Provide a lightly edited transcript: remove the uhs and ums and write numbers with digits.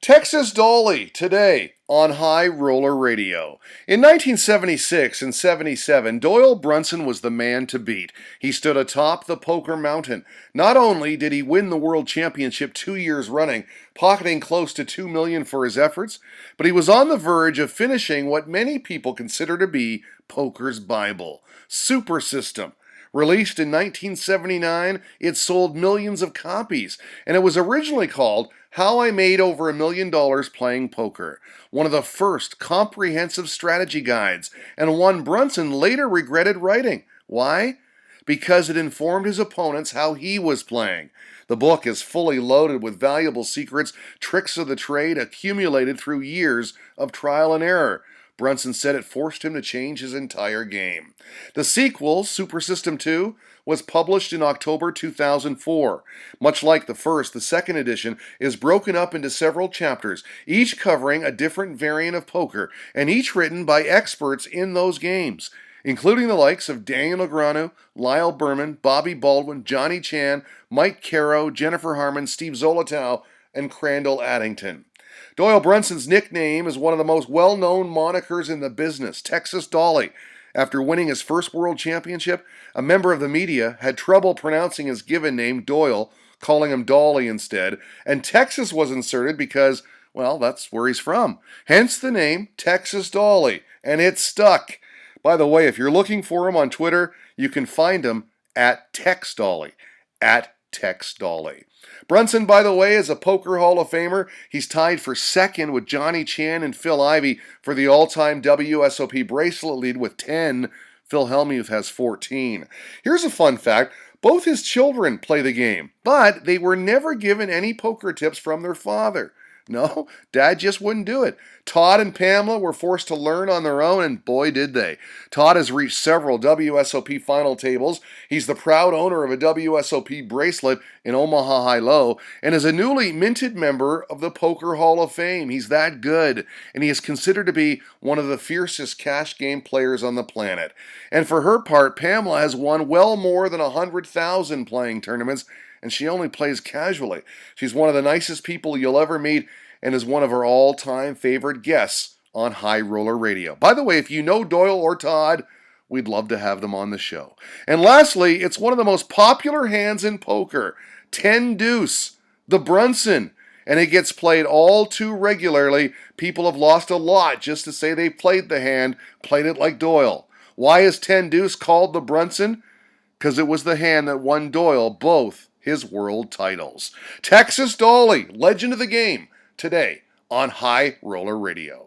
Texas Dolly today on High Roller Radio. In 1976 and 77, Doyle Brunson was the man to beat. He stood atop the poker mountain. Not only did he win the world championship 2 years running, pocketing close to $2 million for his efforts, but he was on the verge of finishing what many people consider to be poker's Bible, Super System. Released in 1979, it sold millions of copies, and it was originally called How I Made Over $1 Million Playing Poker, one of the first comprehensive strategy guides, and one Brunson later regretted writing. Why? Because it informed his opponents how he was playing. The book is fully loaded with valuable secrets, tricks of the trade accumulated through years of trial and error. Brunson said it forced him to change his entire game. The sequel, Super System 2, was published in October 2004. Much like the first, the second edition is broken up into several chapters, each covering a different variant of poker, and each written by experts in those games, including the likes of Daniel Negreanu, Lyle Berman, Bobby Baldwin, Johnny Chan, Mike Caro, Jennifer Harmon, Steve Zolotow, and Crandall Addington. Doyle Brunson's nickname is one of the most well-known monikers in the business, Texas Dolly. After winning his first world championship, a member of the media had trouble pronouncing his given name, Doyle, calling him Dolly instead, and Texas was inserted because, well, that's where he's from. Hence the name Texas Dolly, and it stuck. By the way, if you're looking for him on Twitter, you can find him at TexDolly, at TexDolly. Brunson, by the way, is a Poker Hall of Famer. He's tied for second with Johnny Chan and Phil Ivey for the all-time WSOP bracelet lead with 10. Phil Hellmuth has 14. Here's a fun fact. Both his children play the game, but they were never given any poker tips from their father. No, Dad just wouldn't do it. Todd and Pamela were forced to learn on their own, and boy did they. Todd has reached several WSOP final tables. He's the proud owner of a WSOP bracelet in Omaha High-Low, and is a newly minted member of the Poker Hall of Fame. He's that good, and he is considered to be one of the fiercest cash game players on the planet. And for her part, Pamela has won well more than 100,000 playing tournaments, and she only plays casually. She's one of the nicest people you'll ever meet and is one of our all-time favorite guests on High Roller Radio. By the way, if you know Doyle or Todd, we'd love to have them on the show. And lastly, it's one of the most popular hands in poker, 10 Deuce, the Brunson, and it gets played all too regularly. People have lost a lot just to say they played the hand, played it like Doyle. Why is 10 Deuce called the Brunson? Because it was the hand that won Doyle both his world titles. Texas Dolly, legend of the game, today on High Roller Radio.